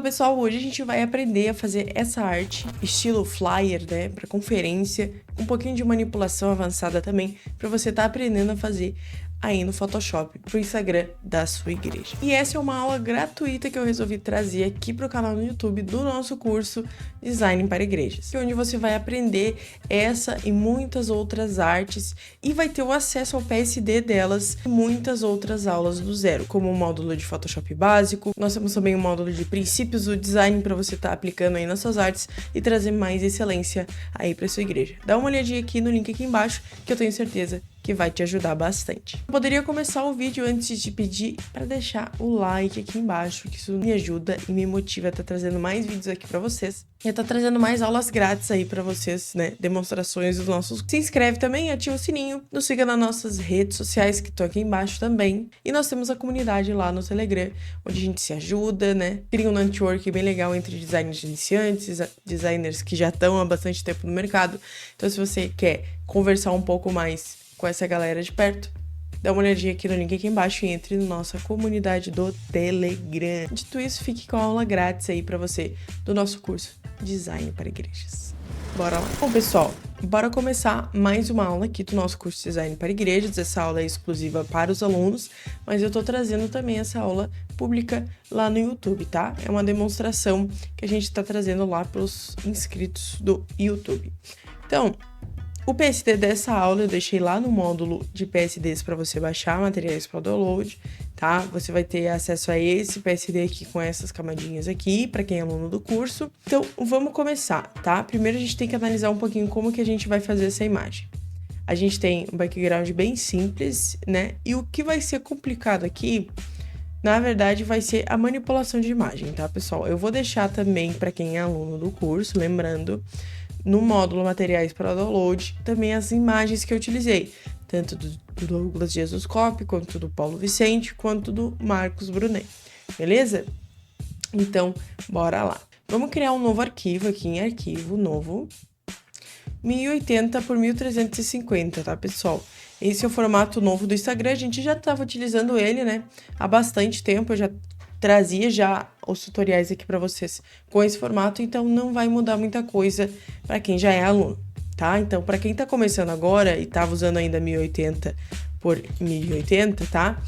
Fala pessoal, hoje a gente vai aprender a fazer essa arte estilo flyer, né, para conferência, um pouquinho de manipulação avançada também, para você estar aprendendo a fazer aí no Photoshop pro Instagram da sua igreja. E essa é uma aula gratuita que eu resolvi trazer aqui pro canal no YouTube do nosso curso Design para Igrejas, onde você vai aprender essa e muitas outras artes e vai ter o acesso ao PSD delas e muitas outras aulas do zero, como o módulo de Photoshop básico. Nós temos também o módulo de princípios do design para você estar aplicando aí nas suas artes e trazer mais excelência aí para sua igreja. Dá uma olhadinha aqui no link aqui embaixo que eu tenho certeza que vai te ajudar bastante. Eu poderia começar o vídeo antes de pedir para deixar o like aqui embaixo, que isso me ajuda e me motiva a estar trazendo mais vídeos aqui para vocês. E a estar trazendo mais aulas grátis aí para vocês, né? Demonstrações dos nossos. Se inscreve também, ativa o sininho, nos siga nas nossas redes sociais que estão aqui embaixo também. E nós temos a comunidade lá no Telegram, onde a gente se ajuda, né? Cria um network bem legal entre designers iniciantes, designers que já estão há bastante tempo no mercado. Então, se você quer conversar um pouco mais com essa galera de perto, dá uma olhadinha aqui no link aqui embaixo e entre na nossa comunidade do Telegram. Dito isso, fique com a aula grátis aí pra você do nosso curso Design para Igrejas. Bora lá. Bom, pessoal, bora começar mais uma aula aqui do nosso curso Design para Igrejas. Essa aula é exclusiva para os alunos, mas eu tô trazendo também essa aula pública lá no YouTube, tá? É uma demonstração que a gente tá trazendo lá pros inscritos do YouTube. Então, o PSD dessa aula eu deixei lá no módulo de PSDs para você baixar materiais para download, tá? Você vai ter acesso a esse PSD aqui com essas camadinhas aqui, para quem é aluno do curso. Então, vamos começar, tá? Primeiro a gente tem que analisar um pouquinho como que a gente vai fazer essa imagem. A gente tem um background bem simples, né? E o que vai ser complicado aqui, na verdade, vai ser a manipulação de imagem, tá, pessoal? Eu vou deixar também para quem é aluno do curso, lembrando, no módulo materiais para download, também as imagens que eu utilizei, tanto do Douglas Jesus Cop, quanto do Paulo Vicente, quanto do Marcos Brunet, beleza? Então, bora lá. Vamos criar um novo arquivo aqui em arquivo novo, 1080 por 1350, tá, pessoal? Esse é o formato novo do Instagram, a gente já estava utilizando ele, né, há bastante tempo, eu já trazia já os tutoriais aqui para vocês com esse formato, então não vai mudar muita coisa para quem já é aluno, tá? Então, para quem tá começando agora e tava usando ainda 1080 por 1080, tá?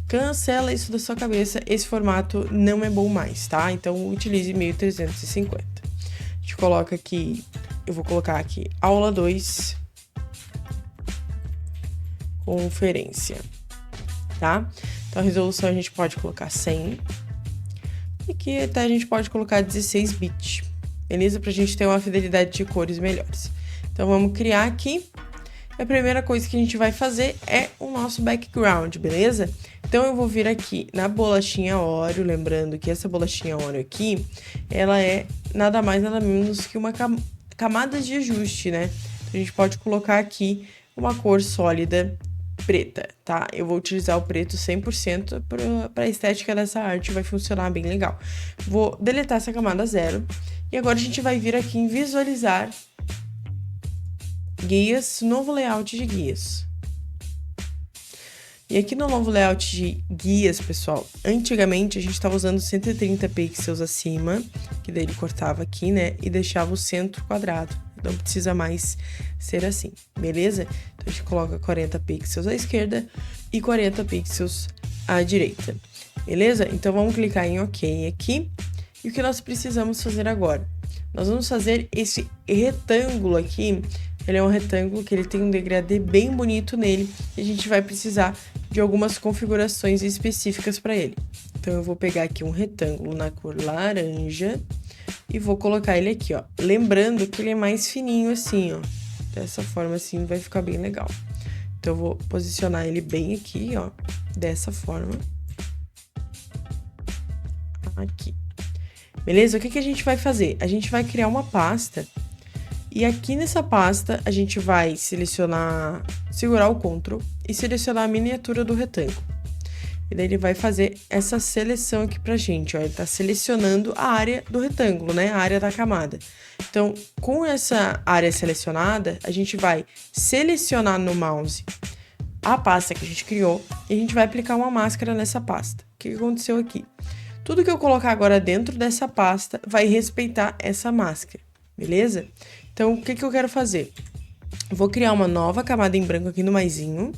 Cancela isso da sua cabeça, esse formato não é bom mais, tá? Então, utilize 1350. A gente coloca aqui, eu vou colocar aqui aula 2, conferência, tá? Então, a resolução a gente pode colocar 100. E aqui até a gente pode colocar 16 bits, beleza? Pra gente ter uma fidelidade de cores melhores. Então, vamos criar aqui. A primeira coisa que a gente vai fazer é o nosso background, beleza? Então, eu vou vir aqui na bolachinha Oreo, lembrando que essa bolachinha Oreo aqui, ela é nada mais, nada menos que uma camada de ajuste, né? Então, a gente pode colocar aqui uma cor sólida preta, tá? Eu vou utilizar o preto 100% para a estética dessa arte, vai funcionar bem legal. Vou deletar essa camada 0 e agora a gente vai vir aqui em visualizar guias, novo layout de guias. E aqui no novo layout de guias, pessoal, antigamente a gente estava usando 130 pixels acima, que daí ele cortava aqui, né, e deixava o centro quadrado. Não precisa mais ser assim, beleza? Então, a gente coloca 40 pixels à esquerda e 40 pixels à direita, beleza? Então, vamos clicar em OK aqui. E o que nós precisamos fazer agora? Nós vamos fazer esse retângulo aqui. Ele é um retângulo que ele tem um degradê bem bonito nele. E a gente vai precisar de algumas configurações específicas para ele. Então, eu vou pegar aqui um retângulo na cor laranja e vou colocar ele aqui, ó. Lembrando que ele é mais fininho assim, ó. Dessa forma assim vai ficar bem legal. Então, eu vou posicionar ele bem aqui, ó. Dessa forma. Aqui. Beleza? O que a gente vai fazer? A gente vai criar uma pasta. E aqui nessa pasta, a gente vai selecionar, segurar o Ctrl e selecionar a miniatura do retângulo. E daí ele vai fazer essa seleção aqui pra gente, ó. Ele tá selecionando a área do retângulo, né? A área da camada. Então, com essa área selecionada, a gente vai selecionar no mouse a pasta que a gente criou e a gente vai aplicar uma máscara nessa pasta. O que aconteceu aqui? Tudo que eu colocar agora dentro dessa pasta vai respeitar essa máscara, beleza? Então, o que que eu quero fazer? Eu vou criar uma nova camada em branco aqui no maisinho.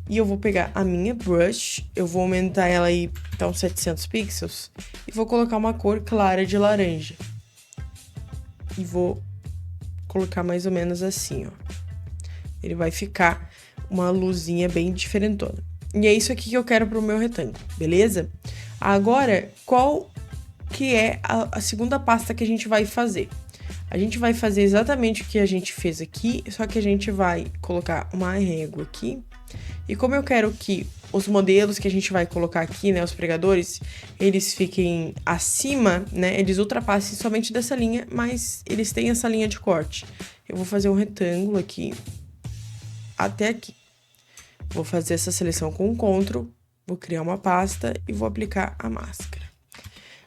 E eu vou pegar a minha brush, eu vou aumentar ela aí até uns 700 pixels. E vou colocar uma cor clara de laranja. E vou colocar mais ou menos assim, ó. Ele vai ficar uma luzinha bem diferentona. E é isso aqui que eu quero pro meu retângulo, beleza? Agora, qual que é a segunda pasta que a gente vai fazer? A gente vai fazer exatamente o que a gente fez aqui, só que a gente vai colocar uma régua aqui. E como eu quero que os modelos que a gente vai colocar aqui, né, os pregadores, eles fiquem acima, né, eles ultrapassem somente dessa linha, mas eles têm essa linha de corte. Eu vou fazer um retângulo aqui, até aqui. Vou fazer essa seleção com o Ctrl, vou criar uma pasta e vou aplicar a máscara.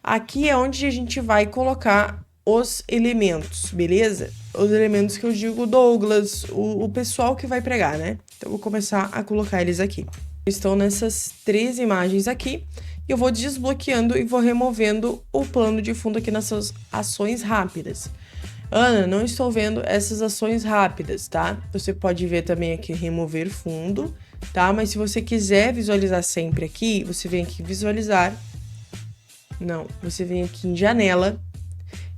Aqui é onde a gente vai colocar os elementos, beleza? Os elementos que eu digo Douglas, o pessoal que vai pregar, né? Então, eu vou começar a colocar eles aqui. Estão nessas 3 imagens aqui. E eu vou desbloqueando e vou removendo o plano de fundo aqui nessas ações rápidas. Ana, não estou vendo essas ações rápidas, tá? Você pode ver também aqui remover fundo, tá? Mas se você quiser visualizar sempre aqui, você vem aqui visualizar. Não, você vem aqui em janela.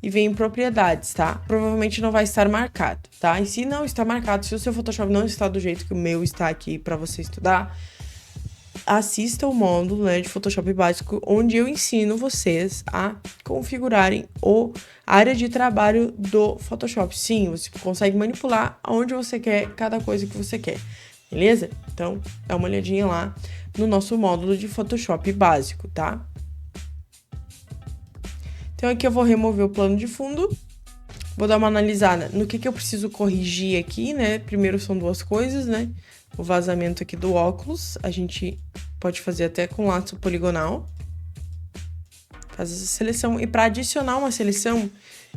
E vem em propriedades, tá? Provavelmente não vai estar marcado, tá? E se não está marcado, se o seu Photoshop não está do jeito que o meu está aqui para você estudar, assista o módulo, né, de Photoshop básico, onde eu ensino vocês a configurarem a área de trabalho do Photoshop. Sim, você consegue manipular aonde você quer, cada coisa que você quer, beleza? Então, dá uma olhadinha lá no nosso módulo de Photoshop básico, tá? Então, aqui eu vou remover o plano de fundo, vou dar uma analisada no que eu preciso corrigir aqui, né? Primeiro são 2 coisas, né? O vazamento aqui do óculos, a gente pode fazer até com laço poligonal. Faz essa seleção, e para adicionar uma seleção,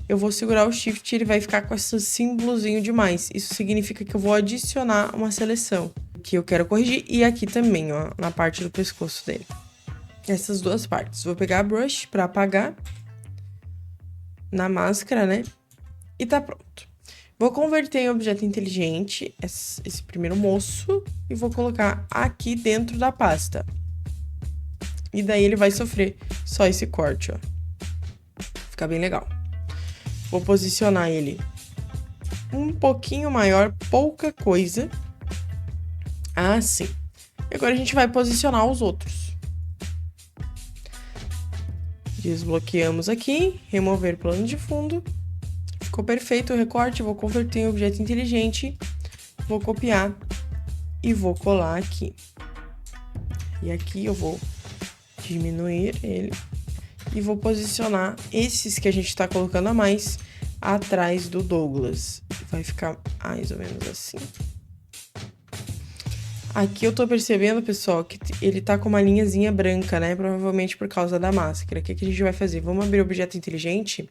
eu vou segurar o Shift e ele vai ficar com esse símbolozinho de mais. Isso significa que eu vou adicionar uma seleção que eu quero corrigir, e aqui também, ó, na parte do pescoço dele. Essas 2 partes. Vou pegar a brush para apagar na máscara, né? E tá pronto. Vou converter em objeto inteligente esse primeiro moço e vou colocar aqui dentro da pasta. E daí ele vai sofrer só esse corte, ó. Fica bem legal. Vou posicionar ele um pouquinho maior, pouca coisa. Assim. E agora a gente vai posicionar os outros. Desbloqueamos aqui, remover plano de fundo. Ficou perfeito o recorte, vou converter em objeto inteligente. Vou copiar e vou colar aqui. E aqui eu vou diminuir ele. E vou posicionar esses que a gente tá colocando a mais atrás do Douglas. Vai ficar mais ou menos assim. Aqui eu tô percebendo, pessoal, que ele tá com uma linhazinha branca, né? Provavelmente por causa da máscara. O que a gente vai fazer? Vamos abrir o objeto inteligente.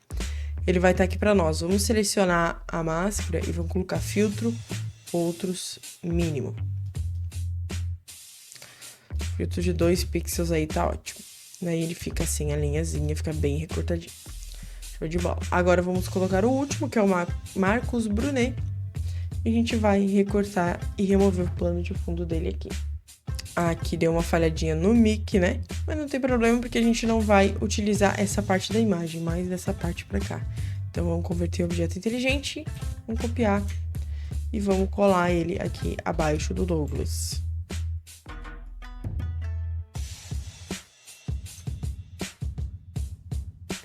Ele vai estar aqui pra nós. Vamos selecionar a máscara e vamos colocar filtro, outros, mínimo. Filtro de 2 pixels aí tá ótimo. Daí ele fica assim, a linhazinha fica bem recortadinho. Show de bola. Agora vamos colocar o último, que é o Marcos Brunet. E a gente vai recortar e remover o plano de fundo dele aqui. Aqui deu uma falhadinha no mic, né? Mas não tem problema, porque a gente não vai utilizar essa parte da imagem, mas dessa parte pra cá. Então, vamos converter o objeto inteligente, vamos copiar e vamos colar ele aqui abaixo do Douglas.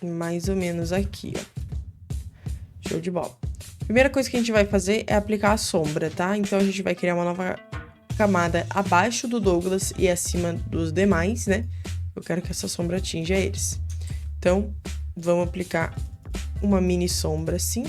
Mais ou menos aqui, ó. Show de bola. Primeira coisa que a gente vai fazer é aplicar a sombra, tá? Então, a gente vai criar uma nova camada abaixo do Douglas e acima dos demais, né? Eu quero que essa sombra atinja eles. Então, vamos aplicar uma mini sombra assim.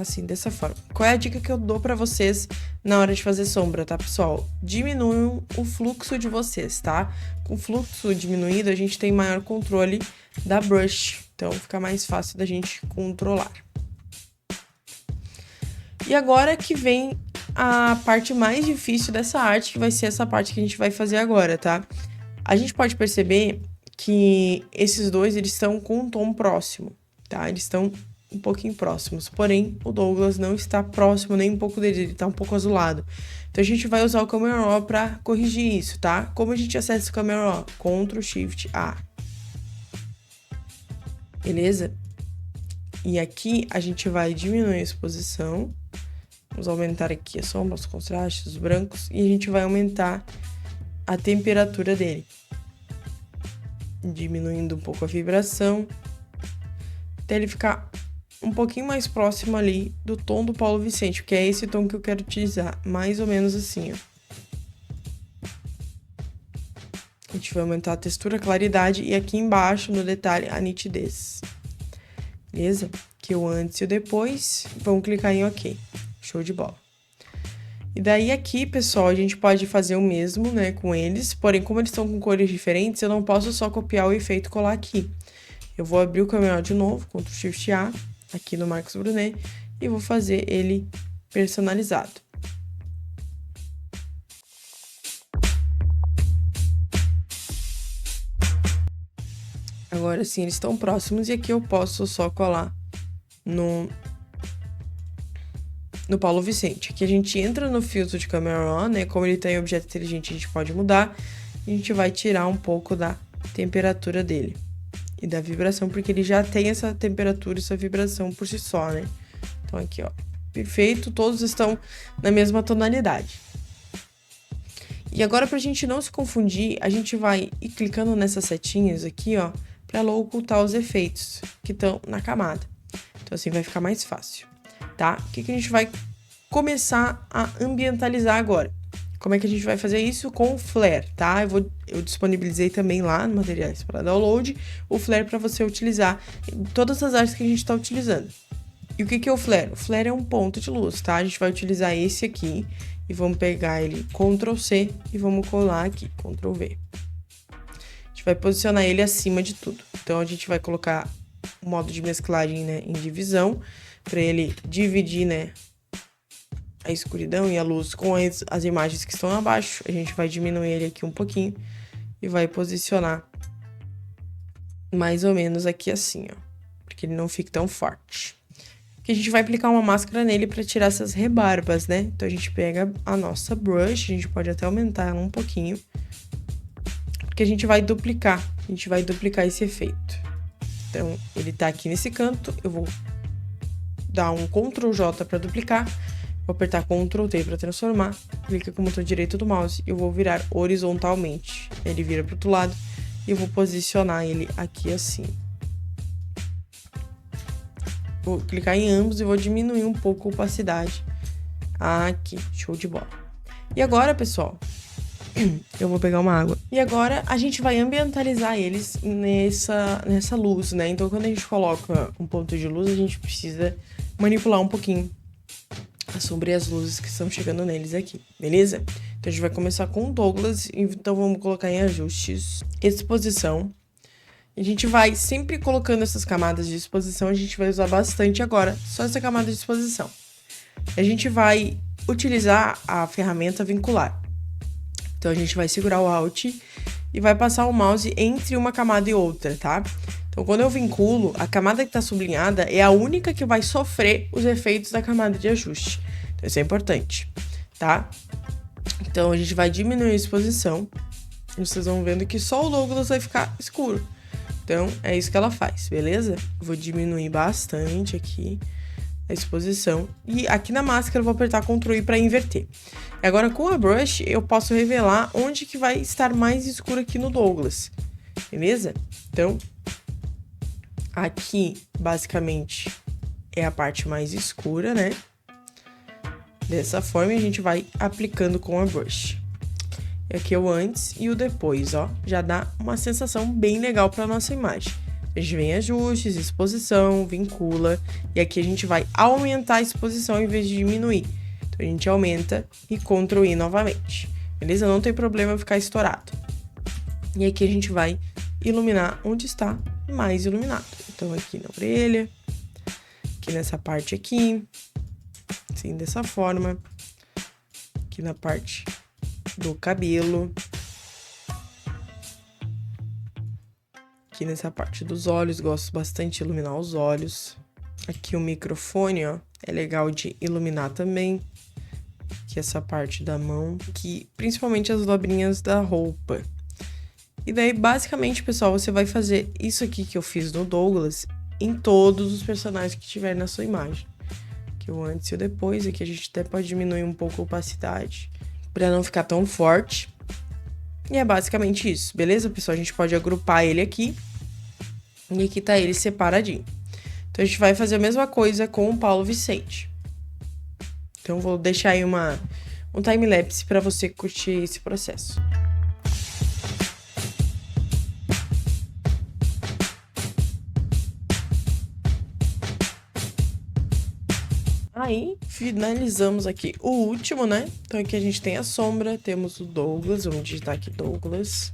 Assim, dessa forma. Qual é a dica que eu dou pra vocês na hora de fazer sombra, tá, pessoal? Diminuam o fluxo de vocês, tá? Com o fluxo diminuído, a gente tem maior controle da brush. Então, fica mais fácil da gente controlar. E agora que vem a parte mais difícil dessa arte, que vai ser essa parte que a gente vai fazer agora, tá? A gente pode perceber que esses dois, eles estão com um tom próximo, tá? Eles estão um pouquinho próximos, porém, o Douglas não está próximo nem um pouco dele, ele tá um pouco azulado. Então, a gente vai usar o Camera Raw para corrigir isso, tá? Como a gente acessa o Camera Raw? Ctrl Shift A. Beleza? E aqui, a gente vai diminuir a exposição. Vamos aumentar aqui a sombra, os contrastes, os brancos. E a gente vai aumentar a temperatura dele. Diminuindo um pouco a vibração. Até ele ficar um pouquinho mais próximo ali do tom do Paulo Vicente, porque é esse tom que eu quero utilizar, mais ou menos assim, ó. A gente vai aumentar a textura, a claridade e aqui embaixo, no detalhe, a nitidez. Beleza? Aqui o antes e o depois, vamos clicar em OK. Show de bola. E daí aqui, pessoal, a gente pode fazer o mesmo, né, com eles, porém, como eles estão com cores diferentes, eu não posso só copiar o efeito e colar aqui. Eu vou abrir o Camera Raw de novo, Ctrl Shift A, aqui no Marcos Brunet, e vou fazer ele personalizado. Agora sim, eles estão próximos, e aqui eu posso só colar no Paulo Vicente. Aqui a gente entra no filtro de Camera Raw, né, como ele tem objeto inteligente, a gente pode mudar, e a gente vai tirar um pouco da temperatura dele. E da vibração, porque ele já tem essa temperatura e essa vibração por si só, né? Então aqui, ó, perfeito, todos estão na mesma tonalidade. E agora, pra gente não se confundir, a gente vai ir clicando nessas setinhas aqui, ó, pra ela ocultar os efeitos que estão na camada. Então assim vai ficar mais fácil, tá? O que a gente vai começar a ambientalizar agora? Como é que a gente vai fazer isso? Com o Flare, tá? Eu disponibilizei também lá no Materiais para Download o Flare para você utilizar em todas as artes que a gente está utilizando. E o que é o Flare? O Flare é um ponto de luz, tá? A gente vai utilizar esse aqui e vamos pegar ele Ctrl C e vamos colar aqui, Ctrl V. A gente vai posicionar ele acima de tudo. Então, a gente vai colocar o modo de mesclagem, né, em divisão, para ele dividir, né, a escuridão e a luz com as imagens que estão abaixo. A gente vai diminuir ele aqui um pouquinho e vai posicionar mais ou menos aqui assim, ó, porque ele não fique tão forte. Aqui a gente vai aplicar uma máscara nele para tirar essas rebarbas, né? Então a gente pega a nossa brush, a gente pode até aumentar ela um pouquinho, porque a gente vai duplicar esse efeito. Então ele tá aqui nesse canto, eu vou dar um Ctrl J para duplicar. Vou apertar Ctrl T para transformar, clica com o botão direito do mouse e eu vou virar horizontalmente. Ele vira para o outro lado e eu vou posicionar ele aqui assim. Vou clicar em ambos e vou diminuir um pouco a opacidade aqui. Show de bola. E agora, pessoal, eu vou pegar uma água. E agora a gente vai ambientalizar eles nessa luz, né? Então, quando a gente coloca um ponto de luz, a gente precisa manipular um pouquinho a sombra e as luzes que estão chegando neles aqui, beleza? Então, a gente vai começar com o Douglas, então vamos colocar em ajustes, exposição. A gente vai sempre colocando essas camadas de exposição, a gente vai usar bastante agora, só essa camada de exposição. A gente vai utilizar a ferramenta vincular. Então, a gente vai segurar o Alt e vai passar o mouse entre uma camada e outra, tá? Então, quando eu vinculo, a camada que está sublinhada é a única que vai sofrer os efeitos da camada de ajuste. Então, isso é importante, tá? Então, a gente vai diminuir a exposição. Vocês vão vendo que só o Douglas vai ficar escuro. Então, é isso que ela faz, beleza? Vou diminuir bastante aqui a exposição. E aqui na máscara eu vou apertar Ctrl I para inverter. Agora, com a brush, eu posso revelar onde que vai estar mais escuro aqui no Douglas, beleza? Então, aqui, basicamente, é a parte mais escura, né? Dessa forma, a gente vai aplicando com a brush. Aqui é o antes e o depois, ó. Já dá uma sensação bem legal para nossa imagem. A gente vem em ajustes, exposição, vincula. E aqui a gente vai aumentar a exposição em vez de diminuir. Então, a gente aumenta e Ctrl I novamente. Beleza? Não tem problema ficar estourado. E aqui a gente vai iluminar onde está mais iluminado. Então, aqui na orelha, aqui nessa parte aqui, assim, dessa forma. aqui na parte do cabelo. Aqui nessa parte dos olhos, gosto bastante de iluminar os olhos. Aqui o microfone, ó, é legal de iluminar também. Aqui essa parte da mão, aqui principalmente as dobrinhas da roupa. E daí, basicamente, pessoal, você vai fazer isso aqui que eu fiz no Douglas em todos os personagens que tiver na sua imagem. Aqui o antes e o depois, aqui a gente até pode diminuir um pouco a opacidade para não ficar tão forte. E é basicamente isso, beleza, pessoal? A gente pode agrupar ele aqui. E aqui tá ele separadinho. Então, a gente vai fazer a mesma coisa com o Paulo Vicente. Então, vou deixar aí um time-lapse para você curtir esse processo. Aí, finalizamos aqui o último, né? Então, aqui a gente tem a sombra, temos o Douglas, vamos digitar aqui Douglas.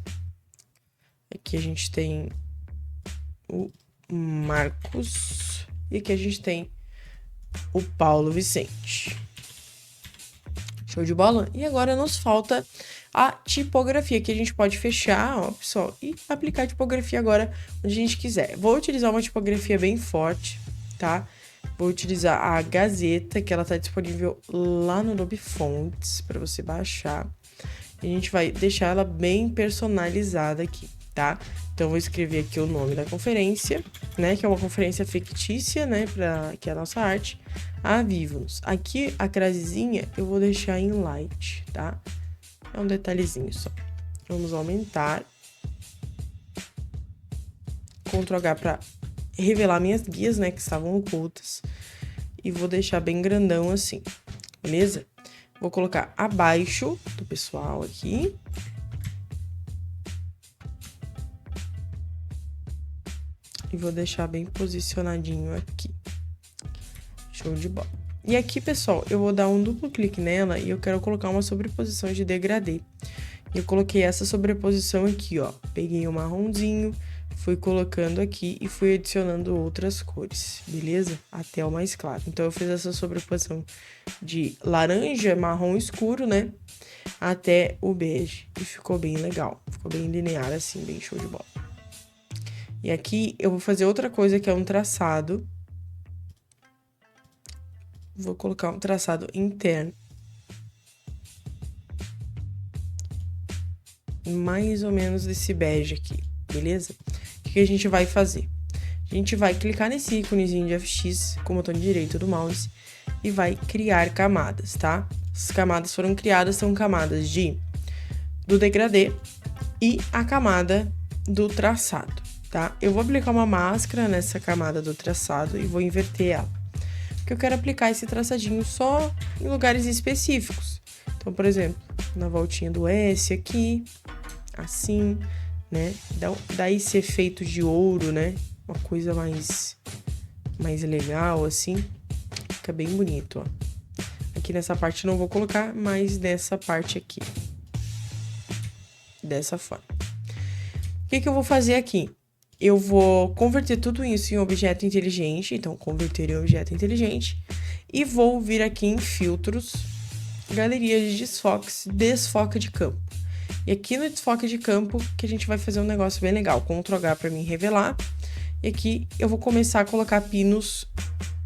Aqui a gente tem o Marcos. E aqui a gente tem o Paulo Vicente. Show de bola? E agora nos falta a tipografia, que a gente pode fechar, ó, pessoal, e aplicar a tipografia agora onde a gente quiser. Vou utilizar uma tipografia bem forte, tá? Vou utilizar a Gazeta, que ela tá disponível lá no Adobe Fonts, para você baixar. E a gente vai deixar ela bem personalizada aqui, tá? Então, eu vou escrever aqui o nome da conferência, né? Que é uma conferência fictícia, né? Que é a nossa arte. A Vivos. Aqui, a crasezinha, eu vou deixar em light, tá? É um detalhezinho só. Vamos aumentar. Ctrl H para revelar minhas guias, né? Que estavam ocultas. E vou deixar bem grandão assim, beleza? Vou colocar abaixo do pessoal aqui. E vou deixar bem posicionadinho aqui. Show de bola. E aqui, pessoal, eu vou dar um duplo clique nela e eu quero colocar uma sobreposição de degradê. Eu coloquei essa sobreposição aqui, ó. Peguei o marronzinho, fui colocando aqui e fui adicionando outras cores, beleza? Até o mais claro. Então, eu fiz essa sobreposição de laranja, marrom escuro, né? Até o bege. E ficou bem legal. Ficou bem linear assim, bem show de bola. E aqui eu vou fazer outra coisa que é um traçado. Vou colocar um traçado interno. Mais ou menos desse bege aqui, beleza? O que a gente vai fazer? A gente vai clicar nesse íconezinho de FX com o botão direito do mouse e vai criar camadas, tá? As camadas foram criadas, são camadas do degradê e a camada do traçado, tá? Eu vou aplicar uma máscara nessa camada do traçado e vou inverter ela. Porque eu quero aplicar esse traçadinho só em lugares específicos. Então, por exemplo, na voltinha do S aqui, assim, né? Dá esse efeito de ouro, né? Uma coisa mais legal, assim. Fica bem bonito, ó. Aqui nessa parte eu não vou colocar, mas nessa parte aqui. Dessa forma. O que eu vou fazer aqui? Eu vou converter tudo isso em objeto inteligente, então converter em objeto inteligente, e vou vir aqui em filtros, galeria de desfoques, desfoque de campo. E aqui no desfoque de campo que a gente vai fazer um negócio bem legal, Ctrl H para mim revelar, e aqui eu vou começar a colocar pinos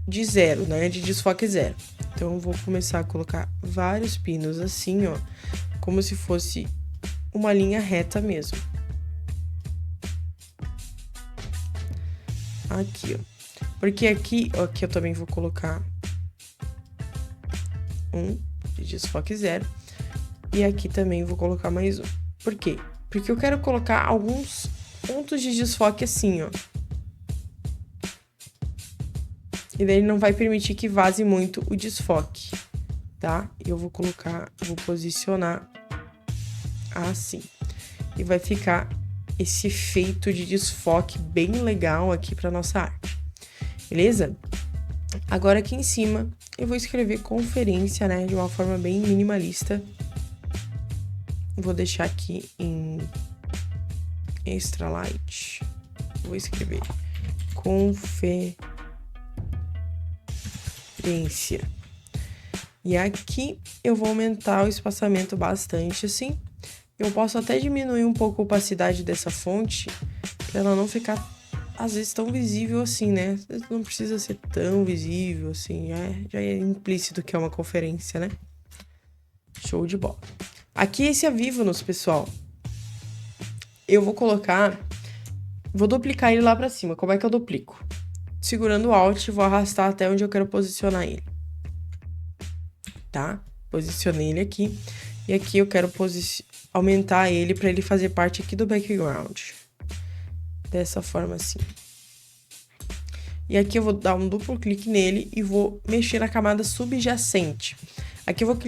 de zero, né, de desfoque zero. Então eu vou começar a colocar vários pinos assim, ó, como se fosse uma linha reta mesmo. Aqui, ó. Porque aqui eu também vou colocar um de desfoque zero. E aqui também vou colocar mais um. Por quê? Porque eu quero colocar alguns pontos de desfoque assim, ó. E daí ele não vai permitir que vaze muito o desfoque, tá? E eu vou posicionar assim. E vai ficar esse efeito de desfoque bem legal aqui para nossa arte, beleza? Agora aqui em cima eu vou escrever conferência, né, de uma forma bem minimalista. Vou deixar aqui em extra light. Vou escrever conferência. E aqui eu vou aumentar o espaçamento bastante, assim. Eu posso até diminuir um pouco a opacidade dessa fonte, para ela não ficar, às vezes, tão visível assim, né? Às vezes não precisa ser tão visível, assim, já é implícito que é uma conferência, né? Show de bola. Aqui esse Avivanos, pessoal, eu vou duplicar ele lá pra cima. Como é que eu duplico? Segurando o Alt, vou arrastar até onde eu quero posicionar ele. Tá? Posicionei ele aqui. E aqui eu quero aumentar ele para ele fazer parte aqui do background. Dessa forma assim. E aqui eu vou dar um duplo clique nele e vou mexer na camada subjacente. Aqui eu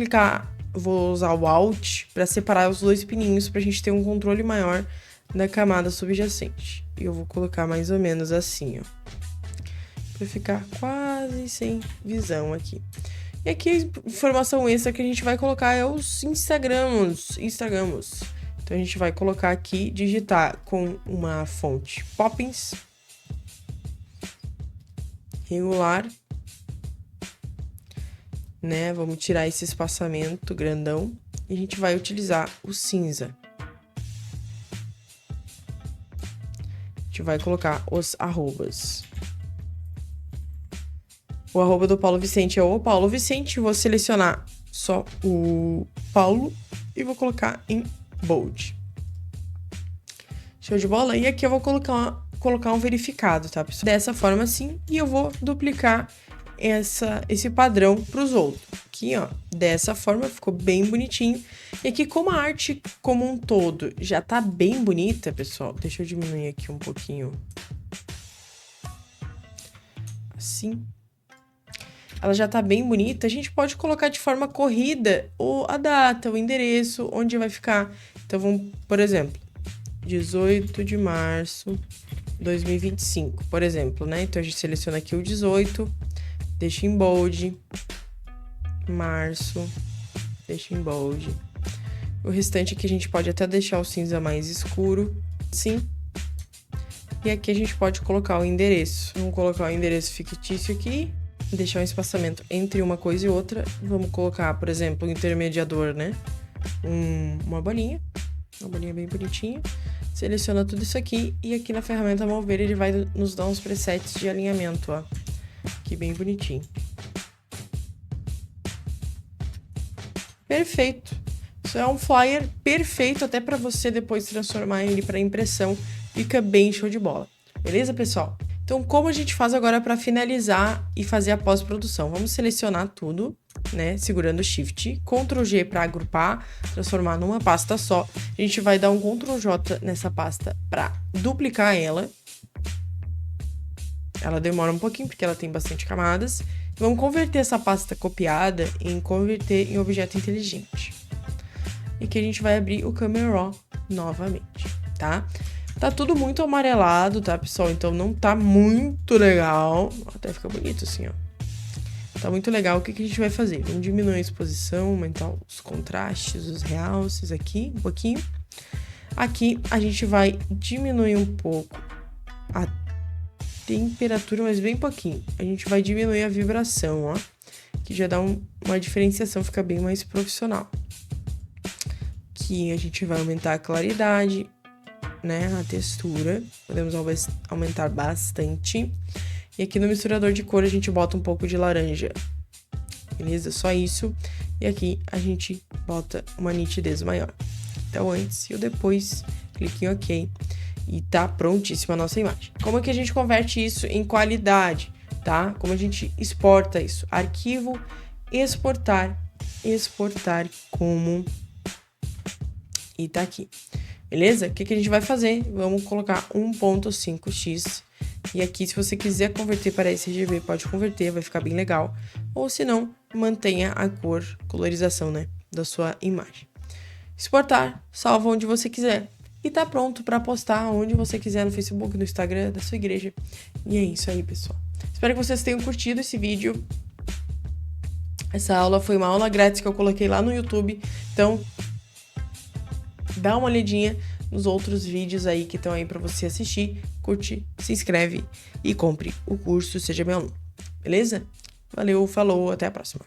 vou usar o Alt para separar os dois pininhos pra gente ter um controle maior da camada subjacente. E eu vou colocar mais ou menos assim, ó. Pra ficar quase sem visão aqui. E aqui a informação extra que a gente vai colocar é os Instagramos. Então a gente vai colocar aqui, digitar com uma fonte Poppins. Regular. Né? Vamos tirar esse espaçamento grandão. E a gente vai utilizar o cinza. A gente vai colocar os arrobas. O arroba do Paulo Vicente é o Paulo Vicente. Vou selecionar só o Paulo e vou colocar em bold. Show de bola? E aqui eu vou colocar um verificado, tá, pessoal? Dessa forma assim. E eu vou duplicar esse padrão para os outros. Aqui, ó. Dessa forma, ficou bem bonitinho. E aqui, como a arte como um todo já tá bem bonita, pessoal. Deixa eu diminuir aqui um pouquinho. Assim. Ela já tá bem bonita, a gente pode colocar de forma corrida a data, o endereço, onde vai ficar. Então, vamos, por exemplo, 18 de março de 2025, por exemplo, né? Então, a gente seleciona aqui o 18, deixa em bold, março, deixa em bold. O restante aqui a gente pode até deixar o cinza mais escuro, sim. E aqui a gente pode colocar o endereço. Vamos colocar o endereço fictício aqui. Deixar um espaçamento entre uma coisa e outra. Vamos colocar, por exemplo, um intermediador, né? Uma bolinha bem bonitinha. Seleciona tudo isso aqui e aqui na ferramenta mover ele vai nos dar uns presets de alinhamento, ó. Aqui bem bonitinho. Perfeito. Isso é um flyer perfeito até para você depois transformar ele para impressão. Fica bem show de bola. Beleza, pessoal? Então, como a gente faz agora para finalizar e fazer a pós-produção? Vamos selecionar tudo, né? Segurando o Shift, Ctrl G para agrupar, transformar numa pasta só. A gente vai dar um Ctrl J nessa pasta para duplicar ela. Ela demora um pouquinho porque ela tem bastante camadas. Vamos converter essa pasta copiada converter em objeto inteligente. E aqui a gente vai abrir o Camera Raw novamente, tá? Tá tudo muito amarelado, tá, pessoal? Então não tá muito legal. Até fica bonito assim, ó. Tá muito legal. O que a gente vai fazer? Vamos diminuir a exposição, aumentar os contrastes, os realces aqui, um pouquinho. Aqui a gente vai diminuir um pouco a temperatura, mas bem pouquinho. A gente vai diminuir a vibração, ó. Que já dá uma diferenciação, fica bem mais profissional. Aqui a gente vai aumentar a claridade, né, a textura, podemos aumentar bastante. E aqui no misturador de cor a gente bota um pouco de laranja, beleza? Só isso. E aqui a gente bota uma nitidez maior. Então, antes e o depois, clique em OK e tá prontíssima a nossa imagem. Como é que a gente converte isso em qualidade, tá? Como a gente exporta isso? Arquivo, exportar como... E tá aqui. Beleza? O que a gente vai fazer? Vamos colocar 1.5x. E aqui, se você quiser converter para sRGB, pode converter, vai ficar bem legal. Ou se não, mantenha a colorização, né, da sua imagem. Exportar, salva onde você quiser. E tá pronto para postar onde você quiser, no Facebook, no Instagram da sua igreja. E é isso aí, pessoal. Espero que vocês tenham curtido esse vídeo. Essa aula foi uma aula grátis que eu coloquei lá no YouTube. Então... dá uma olhadinha nos outros vídeos aí que estão aí para você assistir, curte, se inscreve e compre o curso Seja Meu Aluno, beleza? Valeu, falou, até a próxima.